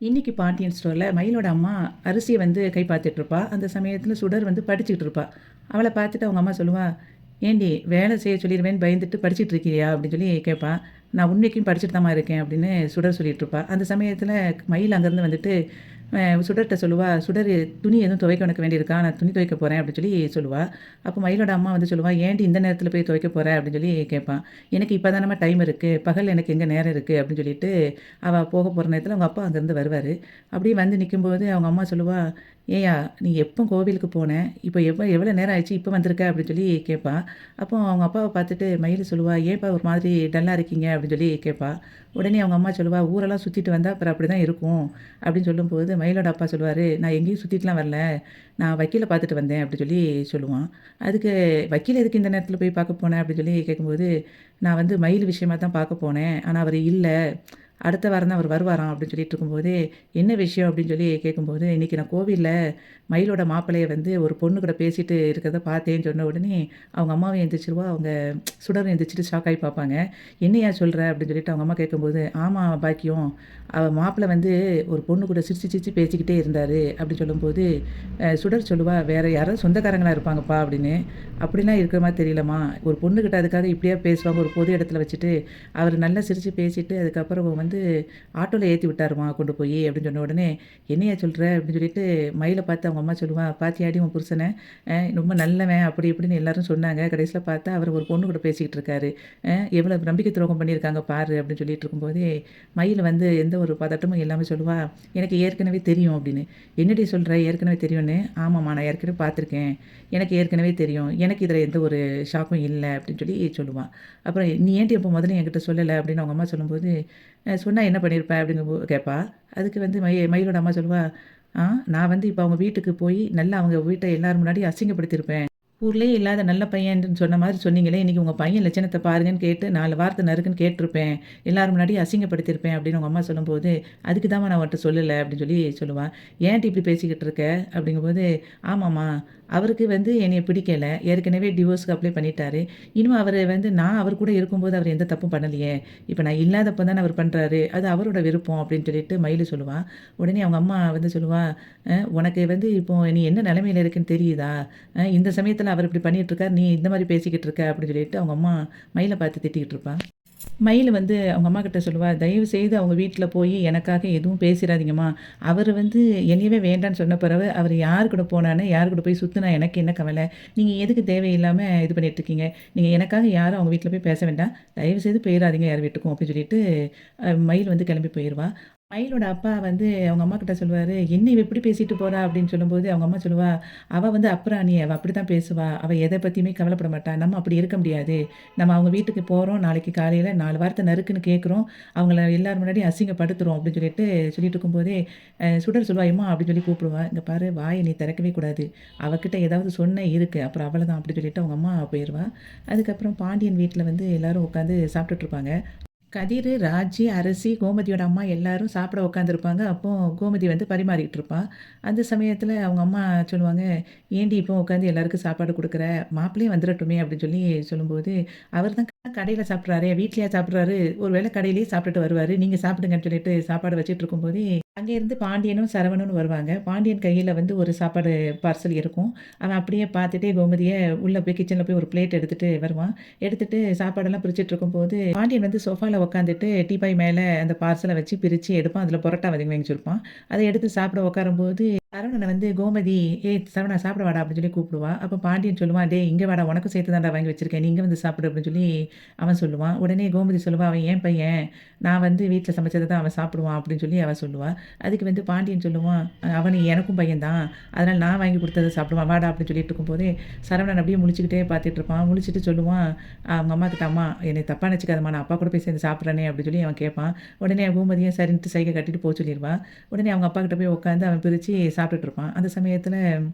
இன்னைக்கு பாண்டியன் ஸ்டோர்ல மயிலோட அம்மா அரிசிய வந்து கை பார்த்துட்டு இருப்பா. அந்த சமயத்துல சுடர் வந்து படிச்சுக்கிட்டு இருப்பா. அவள பார்த்துட்டு அவங்க அம்மா சொல்லுவா, "ஏண்டி வேலை செய்ய சொல்லிருவேன்னு பயந்துட்டு படிச்சுட்டு இருக்கியா?" அப்படின்னு சொல்லி கேட்பா. "நான் உண்மைக்கும் படிச்சுட்டு தாம்மா இருக்கேன்" அப்படின்னு சுடர் சொல்லிட்டு இருப்பா. அந்த சமயத்துல மயில் அங்கேருந்து வந்துட்டு சுடர்ட்ட சொல்லுவா, "சுடர் துணி எதுவும் துவைக்க உனக்கு வேண்டியிருக்கா? நான் துணி துவைக்க போறேன்" அப்படின்னு சொல்லி சொல்லுவா. அப்போ மயிலோட அம்மா வந்து சொல்லுவா, "ஏன்டி இந்த நேரத்துல போய் துவைக்க போற?" அப்படின்னு சொல்லி கேட்பா. "எனக்கு இப்போ தானம்மா டைம் இருக்கு. பகல்ல எனக்கு எங்க நேரம் இருக்கு" அப்படின்னு சொல்லிட்டு அவ போக போற நேரத்துல அவங்க அப்பா அங்கேருந்து வருவாரு. அப்படியே வந்து நிக்கும்போது அவங்க அம்மா சொல்லுவா, "ஏய்யா! நீ எப்போ கோவிலுக்கு போன? இப்போ எவ்வளோ நேரம் ஆச்சு? இப்போ வந்திருக்க?" அப்படின்னு சொல்லி கேட்பா. அப்போ அவங்க அப்பாவ பார்த்துட்டு மயிலு சொல்லுவா, "ஏன்ப்பா ஒரு மாதிரி டல்லா இருக்கீங்க?" அப்படின்னு சொல்லி கேட்பா. உடனே அவங்க அம்மா சொல்லுவா, "ஊரெல்லாம் சுத்திட்டு வந்தா அப்புறம் அப்படிதான் இருக்கும்." அப்படின்னு சொல்லும்போது மயிலோட அப்பா சொல்லுவாரு, "நான் எங்கேயும் சுத்திட்டுலாம் வரல. நான் வக்கீல பார்த்துட்டு வந்தேன்." அப்படி சொல்லி சொல்லுவான். அதுக்கு "வக்கீல் எதுக்கு இந்த நேரத்தில போய் பார்க்க போன?" அப்படின்னு சொல்லி கேட்கும்போது, "நான் வந்து மயில் விஷயமா தான் பார்க்க போனேன். ஆனா அவரு இல்ல. அடுத்த வாரம் தான் அவர் வருவாராம்." அப்படின்னு சொல்லிட்டு இருக்கும்போது, "என்ன விஷயம்?" அப்படின்னு சொல்லி கேட்கும்போது, "இன்னைக்கு நான் கோவில்ல மயிலோட மாப்பிள்ளைய வந்து ஒரு பொண்ணு கூட பேசிட்டு இருக்கிறத பார்த்தேன்னு" சொன்ன உடனே, அவங்க அம்மாவும் எந்திரிச்சுருவா. அவங்க சுடரும் எந்திரிச்சுட்டு ஷாக் ஆகி பார்ப்பாங்க. "என்னய்யா சொல்ற?" அப்படின்னு சொல்லிட்டு அவங்க அம்மா கேட்கும்போது, "ஆமா பாக்கியம். அவ மாப்பிள வந்து ஒரு பொண்ணு கூட சிரிச்சு சிரிச்சு பேசிக்கிட்டே இருந்தாரு." அப்படின்னு சொல்லும்போது, சுடர் சொல்லுவா, "வேற யாராவது சொந்தக்காரங்களா இருப்பாங்கப்பா" அப்படின்னு. "அப்படிலாம் இருக்கிற மாரி தெரியலம்மா. ஒரு பொண்ணுகிட்ட அதுக்காக இப்படியா பேசுவாங்க ஒரு பொது இடத்துல வச்சுட்டு." அவரு நல்லா சிரிச்சு பேசிட்டு, அதுக்கப்புறம் வந்து ஆட்டோல ஏத்தி விட்டாருமா கொண்டு போயி அப்படின்னு சொன்ன உடனே, "என்னையா சொல்ற?" அப்படின்னு சொல்லிட்டு மயில பார்த்து அவங்க அம்மா சொல்லுவா, "பாத்தியாடி உன் புருஷன? ரொம்ப நல்லவன்." அப்படி இப்படின்னு எல்லாரும் சொன்னாங்க. கடைசியில பார்த்தா அவரு ஒரு பொண்ணு கூட பேசிக்கிட்டு இருக்காரு. எவ்வளவு நம்பிக்கை துரோகம் பண்ணியிருக்காங்க பாரு அப்படின்னு சொல்லிட்டு இருக்கும்போதே, மயில் வந்து எந்த ஒரு பதட்டமும் இல்லாம சொல்லுவா, "எனக்கு ஏற்கனவே தெரியும்." அப்படின்னு. "என்னடி சொல்ற ஏற்கனவே தெரியும்ன்னு?" "ஆமாம்மா நான் ஏற்கனவே பார்த்துருக்கேன். எனக்கு ஏற்கனவே தெரியும். எனக்கு இதில எந்த ஒரு ஷாக்கும் இல்ல." அப்படின்னு சொல்லி சொல்லுவா. அப்புறம் "நீ ஏன்டி அப்போ முதல்ல என்கிட்ட சொல்லல?" அப்படின்னு அவங்க அம்மா சொல்லும்போது, சொன்னா என்ன பண்ணியிருப்ப?" கேட்பா. அதுக்கு வந்து மயிலோட அம்மா சொல்லுவா, "ஆ நான் வந்து இப்ப அவங்க வீட்டுக்கு போய் நல்லா அவங்க வீட்ட எல்லார் முன்னாடியும் அசிங்கப்படுத்தியிருப்பேன். ஊர்லயே இல்லாத நல்ல பையன்னு சொன்ன மாதிரி சொன்னீங்களே, இன்னைக்கு உங்க பையன் லட்சணத்த பாருங்கன்னு கேட்டு 4 வார்த்தை நறுக்குன்னு கேட்டுருப்பேன். எல்லார் முன்னாடியும் அசிங்கப்படுத்தியிருப்பேன்." அப்படின்னு அவங்க அம்மா சொல்லும்போது, "அதுக்கு தாம்மா நான் உன்ட்ட சொல்லல." அப்படின்னு சொல்லி சொல்லுவா. "ஏன்டி இப்படி பேசிக்கிட்டு இருக்க?" அப்படிங்கும்போது, "ஆமாம்மா, அவருக்கு வந்து என்னைய பிடிக்கல. ஏற்கனவே டிவோர்ஸ்க்கு அப்ளை பண்ணிட்டாரு. இனிமே அவரு வந்து நான் அவர் கூட இருக்கும்போது அவர் எந்த தப்பும் பண்ணலையே. இப்ப நான் இல்லாதப்ப தானே அவர் பண்றாரு. அது அவரோட விருப்பம்." அப்படின்னு சொல்லிட்டு மயிலு சொல்லுவா. உடனே அவங்க அம்மா வந்து சொல்லுவா, உனக்கு வந்து இப்போ நீ என்ன நிலைமையில இருக்கன்னு தெரியுதா? இந்த சமயத்தில அவர் இப்படி பண்ணிட்டு இருக்காரு. நீ இந்த மாரி பேசிக்கிட்டு இருக்க." அப்படின்னு சொல்லிட்டு அவங்க அம்மா மயில பார்த்து திட்டிக்கிட்டு இருப்பா. மயில் வந்து அவங்க அம்மாகிட்ட சொல்லுவா, "தயவு செய்து அவங்க வீட்ல போய் எனக்காக எதுவும் பேசிறாதீங்கம்மா. அவரு வந்து என்னையவே வேண்டான்னு சொன்ன பிறவு, அவரு யார் கூட போனான்னு, யார் கூட போய் சுத்துனா எனக்கு என்ன கவல? நீங்க எதுக்கு தேவையில்லாம இது பண்ணிட்டு இருக்கீங்க? நீங்க எனக்காக யாரும் அவங்க வீட்ல போய் பேச வேண்டாம். தயவு செய்து போயிறாதீங்க யார் வீட்டுக்கும்." அப்படின்னு சொல்லிட்டு மயில் வந்து கிளம்பி போயிருவா. மயிலோட அப்பா வந்து அவங்க அம்மாகிட்ட சொல்லுவாரு, "என்ன இவ இப்படி பேசிட்டு போறா?" அப்படின்னு சொல்லும்போது, அவங்க அம்மா சொல்லுவா, "அவ வந்து அப்புறாணி. அவ அப்படித்தான் பேசுவா. அவ எத பத்தியுமே கவலைப்பட மாட்டா. நம்ம அப்படி இருக்க முடியாது. நம்ம அவங்க வீட்டுக்கு போறோம். நாளைக்கு காலையில 4 வார்த்தை நறுக்குன்னு கேட்குறோம். அவங்கள எல்லார் முன்னாடியும் அசிங்கப்படுத்துறோம்." அப்படின்னு சொல்லிட்டு சொல்லிட்டு இருக்கும்போதே, சுடர் சொல்லுவா, "எம்மா" அப்படின்னு சொல்லி கூப்பிடுவா. "இங்க பாரு வாய நீ திறக்கவே கூடாது. அவகிட்ட ஏதாவது சொன்ன இருக்கு. அப்புறம் அவ்வளதான்." அப்படின்னு சொல்லிட்டு அவங்க அம்மா போயிருவா. அதுக்கப்புறம் பாண்டியன் வீட்ல வந்து எல்லாரும் உட்காந்து சாப்பிட்டுட்டு இருப்பாங்க. கதிரு, ராஜி, அரசி, கோமதியோட அம்மா எல்லாரும் சாப்பிட உட்காந்துருப்பாங்க. அப்போ கோமதி வந்து பரிமாறிக்கிட்டு இருப்பா. அந்த சமயத்தில அவங்க அம்மா சொல்லுவாங்க, "ஏன்டி இப்போ உட்காந்து எல்லாருக்கும் சாப்பாடு குடுக்குற? மாப்பிள்ளையும் வந்துரட்டுமே!" அப்படின்னு சொல்லி சொல்லும்போது, "அவர் தான் கடையில சாப்பிடுறாரே! வீட்லயா சாப்பிடுறாரு? ஒரு வேளை கடையிலேயே சாப்பிட்டுட்டு வருவாரு. நீங்க சாப்பிடுங்கன்னு" சொல்லிட்டு சாப்பாடு வச்சுட்டு இருக்கும்போதே, அங்கேருந்து பாண்டியனும், சரவணனும் வருவாங்க. பாண்டியன் கையில வந்து ஒரு சாப்பாடு பார்சல் இருக்கும். அவன் அப்படியே பார்த்துட்டே கோமதிய உள்ள போய் கிச்சன்ல போய் ஒரு பிளேட் எடுத்துட்டு வருவான். எடுத்துட்டு சாப்பாடெல்லாம் பிரிச்சுட்டு இருக்கும்போது, பாண்டியன் வந்து சோஃபால உட்காந்துட்டு டீப்பாய் மேல அந்த பார்சல வச்சு பிரிச்சு எடுப்பான். அதில பரோட்டா வாங்கி வச்சிருப்பான். அத எடுத்து சாப்பிட உட்காரும்போது, சரவணன வந்து கோமதி, "ஏய் சரவணா சாப்பிட வாடா" அப்படின்னு சொல்லி கூப்பிடுவா. அப்ப பாண்டியன் சொல்லுவான், "டேய் இங்க வாடா உனக்கும் சேர்த்து தான்டா வாங்கி வச்சிருக்கேன். நீ இங்க வந்து சாப்பிடு" அப்படின்னு சொல்லி அவன் சொல்லுவான். உடனே கோமதி சொல்லுவா, "அவன் என் பையன். நான் வந்து வீட்ல சமைச்சத தான் அவன் சாப்பிடுவான்" அப்படின்னு சொல்லி அவ சொல்லுவா. அதுக்கு வந்து பாண்டியன் சொல்லுவான், "அவன் எனக்கும் பையன் தான். அதனால நான் வாங்கி குடுத்தத சாப்பிடுவான். வாடா" அப்படின்னு சொல்லிட்டு இருக்கும்போதே, சரவணன் அப்படியே முழிச்சுக்கிட்டே பார்த்துட்டு இருப்பான். முழிச்சுட்டு சொல்லுவான், அவங்க அம்மாகிட்ட, "அம்மா என்னைய தப்பா நினச்சுக்காதம்மா. நான் அப்பா கூட போய் சேர்ந்து சாப்பிட்றேனே" அப்படின்னு சொல்லி அவன் கேட்பான். உடனே கோமதியும் சரின்ட்டு சைகை காட்டிட்டு போ சொல்லிருவா. உடனே அவங்க அப்பாகிட்ட போய் உட்காந்து அவன் பிரிச்சு சாப்பிட்டுட்டு இருப்பான். அந்த சமயத்தில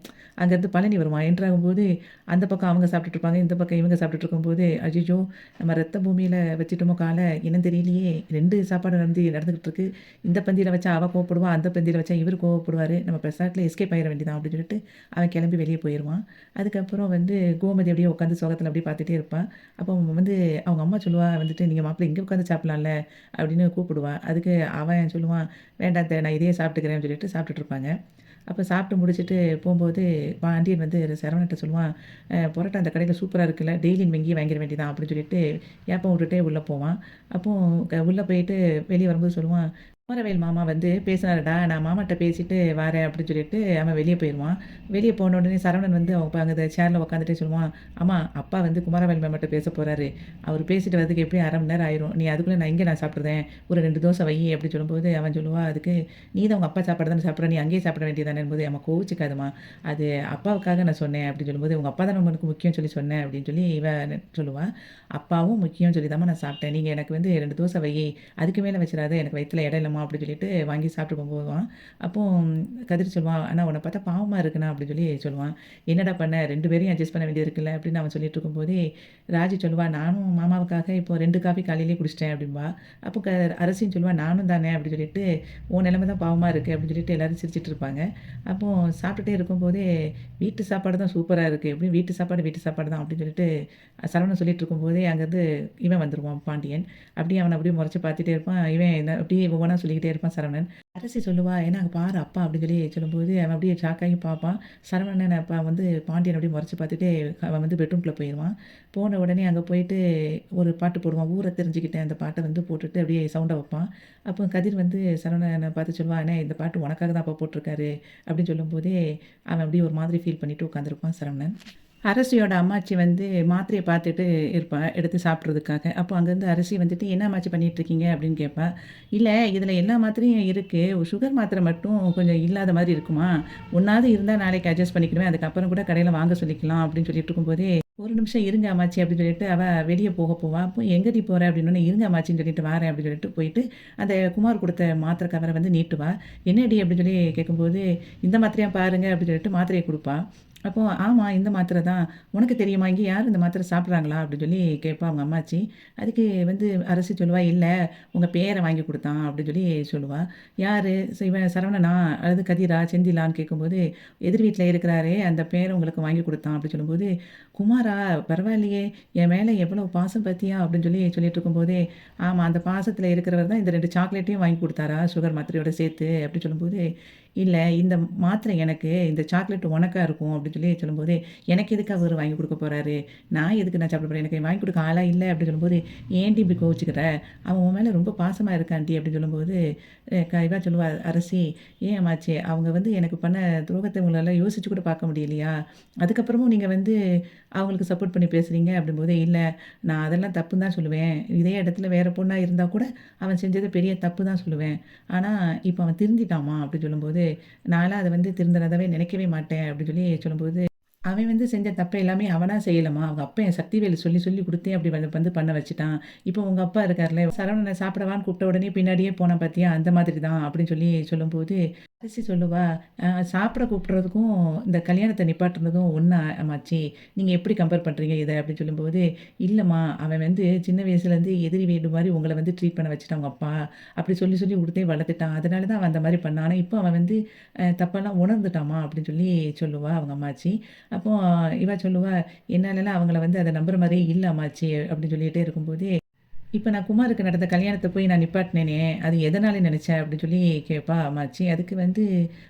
அங்கேருந்து பழனி வருவான். என்ட்ராகும்போது அந்த பக்கம் அவங்க சாப்பிட்டுட்டு இருப்பாங்க. இந்த பக்கம் இவங்க சாப்பிட்டுட்டு இருக்கும்போது, "அய்யய்யோ! நம்ம ரத்த பூமியில வச்சுட்டோமோ கால, என்னன்னு தெரியலையே! 2 சாப்பாடு நடந்துகிட்டு இருக்கு. இந்த பந்தியில வச்சா அவ கோவப்படுவா, அந்த பந்தியில வச்சா இவரு கோவப்படுவாரு. நம்ம பெசாட்ல எஸ்கேப் ஆயிற வேண்டியதான்." அப்படின்னு சொல்லிட்டு அவன் கிளம்பி வெளிய போயிருவான். அதுக்கப்புறம் கோமதி அப்படியே உட்காந்து சோகத்தில அப்படியே பார்த்துட்டே இருப்பா. அப்போ அவங்க அம்மா சொல்லுவா வந்துட்டு, "நீங்க மாப்பிள இங்க உட்காந்து சாப்பிடலாம்ல." அப்படின்னு கூப்பிடுவா. அதுக்கு அவன் சொல்லுவான், "வேண்டாம் அத்த நான் இதையே சாப்பிட்டுக்கிறேன்னு" சொல்லிட்டு சாப்பிட்டுட்டு இருப்பாங்க. அப்ப சாப்பிட்டு முடிச்சுட்டு போம்போது பாண்டியன் சரவணன்ட்ட சொல்லுவான், "பரோட்டா அந்த கடையில சூப்பரா இருக்குல்ல, டெய்லி நம்ம இங்கேயே வாங்கிற வேண்டியதான்." அப்படின்னு சொல்லிட்டு ஏப்பம் விட்டுட்டே உள்ள போவான். அப்போ உள்ள போயிட்டு வெளிய வரும்போது சொல்லுவான், "குமரவேல் மாமா பேசினாருடா, நான் மாமாட்ட பேசிட்டு வாரேன்." அப்படின்னு சொல்லிட்டு அவன் வெளிய போயிருவான். வெளிய போன உடனே சரவணன் அவங்க அங்க சேர்ல உட்காந்துட்டே சொல்லுவான், "அம்மா அப்பா குமரவேல் மாமாட்ட பேச போறாரு. அவரு பேசிட்டு வரதுக்கு எப்படியும் 1/2 மணி நேரம் ஆயிரும். நீ அதுக்குள்ள நான் சாப்பிட்டுறேன். ஒரு 2 தோசை வையி." அப்படின்னு சொல்லும்போது அவன் சொல்லுவா, அதுக்கு "நீ தான் உங்க அப்பா சாப்பாடு தானே சாப்பிடுற, நீ அங்கேயே சாப்பிட வேண்டியதுதானேங்கும்போது." "அம்மா கோவிச்சுக்காதம்மா, அது அப்பாவுக்காக நான் சொன்னேன்." அப்படின்னு சொல்லும்போது, "உங்க அப்பா தானே உனக்கு முக்கியம்னு சொல்லி சொன்னேன்." அப்படின்னு சொல்லி இவ சொல்லுவா. "அப்பாவும் முக்கியம்னு சொல்லி தாம்மா நான் சாப்பிட்டேன். நீங்க எனக்கு 2 தோசை வையி, அதுக்கு மேல வச்சிராத, எனக்கு வயித்துல இடம் இல்லம்மா." அப்படின்னு சொல்லிட்டு வாங்கி சாப்பிட்டு போவான். அப்போ கதிர் சொல்லுவான், "அண்ணா உன்ன பார்த்தா பாவமா இருக்குண்ணா." அப்படின்னு சொல்லி சொல்லுவான். "என்னடா பண்ண? 2 பேரையும் அட்ஜஸ்ட் பண்ண வேண்டியது இருக்குல்ல." அப்படின்னு அவன் சொல்லிட்டு இருக்கும்போதே, ராஜி சொல்லுவா, "நானும் மாமாவுக்காக இப்போ 2 காஃபி காலையிலேயே குடிச்சிட்டேன்." அப்படிம்பா. அப்போ அரசியும் சொல்லுவா, "நானும் தானே." அப்படின்னு சொல்லிட்டு, "உன் நிலைமை தான் பாவமா இருக்கு." அப்படின்னு சொல்லிட்டு எல்லாரும் சிரிச்சுட்டு இருப்பாங்க. அப்போ சாப்பிட்டுட்டே இருக்கும்போதே, "வீட்டு சாப்பாடு தான் சூப்பரா இருக்கு. எப்படியும் வீட்டு சாப்பாடு தான்." அப்படின்னு சொல்லிட்டு சரவணன் சொல்லிட்டு இருக்கும்போதே, அங்கேருந்து இவன் வந்துருவான் பாண்டியன். அப்படியே அவன அப்படியே முறைச்சு பார்த்துட்டே இருப்பான். இவன் என்ன அப்படியே ஒவ்வொன்னா சொல்லிக்கிட்டே இருப்பான் சரவணன். அரசி சொல்லுவா, "ஏன்னா அங்க பாரு அப்பா." அப்படின்னு சொல்லி சொல்லும்போது, அவன் அப்படியே ஷாக் ஆகி பார்ப்பான். சரவணன் அப்ப பாண்டியன் அப்படியே முறைச்சு பார்த்துட்டு, அவன் பெட்ரூம்குள்ள போயிருவான். போன உடனே அங்க போயிட்டு ஒரு பாட்டு போடுவான். "ஊர தெரிஞ்சுக்கிட்டேன்." அந்த பாட்ட போட்டுட்டு அப்படியே சவுண்ட வைப்பான். அப்போ கதிர் சரவணன பார்த்து சொல்லுவான், "அண்ணே இந்த பாட்டு உனக்காக தான் அப்பா போட்டிருக்காரு." அப்படின்னு சொல்லும்போதே, அவன் அப்படியே ஒரு மாதிரி ஃபீல் பண்ணிட்டு உட்காந்துருப்பான் சரவணன். அரசியோட அம்மாச்சி மாத்திரைய பார்த்துட்டு இருப்பா, எடுத்து சாப்பிட்றதுக்காக. அப்போ அங்கேருந்து அரசி "என்ன அம்மாச்சி பண்ணிட்டுருக்கீங்க?" அப்படின்னு கேட்பா. "இல்ல, இதில எல்லா மாத்திரையும் இருக்கு. சுகர் மாத்திரை மட்டும் கொஞ்சம் இல்லாத மாரி இருக்குமா, ஒண்ணாவது இருந்தா நாளைக்கு அட்ஜஸ்ட் பண்ணிக்கிடுவேன். அதுக்கப்புறம் கூட கடையில வாங்க சொல்லிக்கலாம்." அப்படின்னு சொல்லிட்டு இருக்கும்போதே, "ஒரு நிமிஷம் இருங்க அம்மாச்சி." அப்படின்னு சொல்லிட்டு அவ வெளிய போவா. அப்போ "எங்கடி போற?" அப்படின்னோனே, "இருங்க அம்மாச்சின்னு சொல்லிட்டு வாரேன்." அப்படின்னு சொல்லிட்டு போயிட்டு, அந்த குமார் குடுத்த மாத்திரை கவர நீட்டுவா. "என்னடி?" அப்படின்னு சொல்லி கேட்கும்போது, "இந்த மாத்திரையா பாருங்க." அப்படின்னு சொல்லிட்டு மாத்திரைய குடுப்பா. அப்போ "ஆமா, இந்த மாத்திரை தான். உனக்கு தெரியுமா? இங்க யாரும் இந்த மாத்திரை சாப்பிடுறாங்களா?" அப்படின்னு சொல்லி கேட்பா அவங்க அம்மாச்சி. அதுக்கு அரசி சொல்லுவா, "இல்ல, உங்க பேரன் வாங்கி குடுத்தான்." அப்படின்னு சொல்லி சொல்லுவா. "யாரு? இவன் சரவணனா? அல்லது கதிரா? செந்திலான்னு?" கேட்கும்போது, "எதிர் வீட்ல இருக்கிறாரே, அந்த பேரன் உங்களுக்கு வாங்கி குடுத்தான்." அப்படின்னு சொல்லும்போது, "குமாரா? பரவாயில்லையே! என் மேல எவ்வளவு பாசம் பாத்தியா?" அப்படின்னு சொல்லிட்டு இருக்கும்போதே, "ஆமா, அந்த பாசத்துல இருக்கிறவர் தான் இந்த 2 சாக்லேட்டையும் வாங்கி குடுத்தாரா, சுகர் மாத்திரையோட சேர்த்து." அப்படின்னு சொல்லும்போது, "இல்ல, இந்த மாத்திரை எனக்கு, இந்த சாக்லேட் உனக்கா இருக்கும்." அப்படின்னு சொல்லும்போது, "எனக்கு எதுக்கு அவரு வாங்கி குடுக்க போறாரு? நான் சாப்பிட போறேன்? எனக்கு வாங்கி குடுக்க ஆளா இல்ல." அப்படின்னு சொல்லும்போது, "ஏன்டி இப்படி கோவிச்சுக்கிற? அவன் உன் மேல ரொம்ப பாசமா இருக்கான்டி." அப்படின்னு சொல்லும்போது, இவ சொல்லுவா அரசி, "ஏன் அம்மாச்சி, அவங்க எனக்கு பண்ண துரோகத்த உங்களால யோசிச்சு கூட பார்க்க முடியலையா? அதுக்கப்புறமும் நீங்க அவங்களுக்கு சப்போர்ட் பண்ணி பேசுறீங்க." அப்படிங்கும்போது, "இல்ல, நான் அதெல்லாம் தப்புன்னு தான் சொல்லுவேன். இதே இடத்துல வேற பொண்ணா இருந்தா கூட அவன் செஞ்சது பெரிய தப்பு தான் சொல்லுவேன். ஆனா, இப்ப அவன் திருந்திட்டான்மா." அப்படின்னு சொல்லும்போது, "நான்லாம் அத திருந்தினதாவே நினைக்கவே மாட்டேன்." அப்படின்னு சொல்லும்போது, "அவன் செஞ்ச தப்ப எல்லாமே அவனா செய்யலம்மா. அவங்க அப்பன் சக்திவேலு சொல்லி சொல்லி குடுத்தே அப்படி பண்ண வச்சுட்டான். இப்போ உங்க அப்பா இருக்கார்ல, சரவணன சாப்பிடவான்னு கூப்பிட்ட உடனே பின்னாடியே போனான் பாத்தியா, அந்த மாதிரி தான்." அப்படின்னு சொல்லும்போது, அரசி சொல்லுவா, சாப்பிட கூப்பிடுறதுக்கும், இந்த கல்யாணத்த நிப்பாட்டுனதும் ஒண்ணா அம்மாச்சி? நீங்க எப்படி கம்பேர் பண்றீங்க இத?" அப்படின்னு சொல்லும்போது, "இல்லம்மா, அவன் சின்ன வயசுலேருந்து எதிரி வீடு மாரி உங்கள ட்ரீட் பண்ண வச்சுட்டான் உங்க அப்பா. அப்படி சொல்லி சொல்லி குடுத்தே வளர்த்துட்டான். அதனால தான் அவன் அந்த மாரி பண்ணான். ஆனா இப்போ அவன் தப்பெல்லாம் உணர்ந்துட்டான்மா." அப்படின்னு சொல்லுவா அவங்க அம்மாச்சி. அப்போ இவ சொல்லுவா, "என்னாலலாம் அவங்கள அத நம்புற மாரியே இல்ல அம்மாச்சி." அப்படின்னு சொல்லிட்டே இருக்கும்போதே, "இப்ப நான் குமாருக்கு நடந்த கல்யாணத்த போய் நான் நிப்பாட்டினேனே, அது எதனால நெனச்ச?" அப்படின்னு கேட்பா அம்மாச்சி. அதுக்கு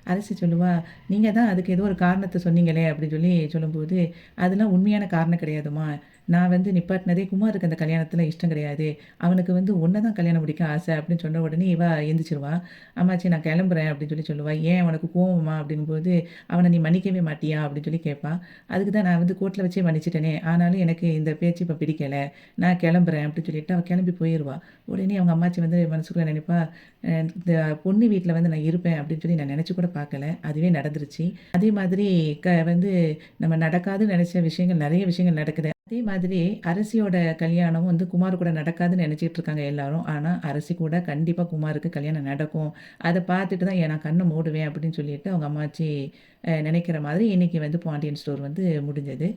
அரசி சொல்லுவா, "நீங்க தான் அதுக்கு ஏதோ ஒரு காரணத்த சொன்னீங்களே." அப்படின்னு சொல்லும்போது, "அதெல்லாம் உண்மையான காரணம் கிடையாதும்மா. நான் நிப்பாட்டினதே குமாருக்கு அந்த கல்யாணத்துல இஷ்டம் கிடையாது. அவனுக்கு உன்ன தான் கல்யாணம் முடிக்க ஆசை." அப்படின்னு சொன்ன உடனே இவ எந்திரிச்சுருவா. "அம்மாச்சி நான் கிளம்புறேன்." அப்படின்னு சொல்லுவா. "ஏன் உனக்கு கோவமா?" அப்படிங்கும்போது, "அவன நீ மன்னிக்கவே மாட்டியா?" அப்படின்னு கேட்பா. அதுக்கு தான் "நான் கோர்ட்ல வச்சே மன்னிச்சுட்டேனே. ஆனாலும் எனக்கு இந்த பேச்சு இப்ப பிடிக்கல. நான் கிளம்புறேன்." அப்படின்னு சொல்லிட்டு அவ கிளம்பி போயிருவா. உடனே அவங்க அம்மாச்சி மனசுக்குள்ள நினைப்பா, இந்த பொண்ணு வீட்ல நான் இருப்பேன் அப்படின்னு நான் நினைச்சு கூட பார்க்கல. அதுவே நடந்துருச்சு." அதே மாதிரி நம்ம நடக்காதுன்னு நினைச்ச விஷயங்கள், நெறைய விஷயங்கள் நடக்குது. அதே மாதிரி அரசியோட கல்யாணமும் வந்து குமார் கூட நடக்காதுன்னு நெனச்சிட்டு இருக்காங்க எல்லாரும். ஆனா, அரசி கூட கண்டிப்பா குமாருக்கு கல்யாணம் நடக்கும். அத பார்த்துட்டு தான் நான் கண்ண மூடுவேன் அப்படின்னு சொல்லிட்டு அவங்க அம்மாச்சி நெனைக்கிற மாதிரி இன்னைக்கு வந்து பாண்டியன் ஸ்டோர் வந்து முடிஞ்சது.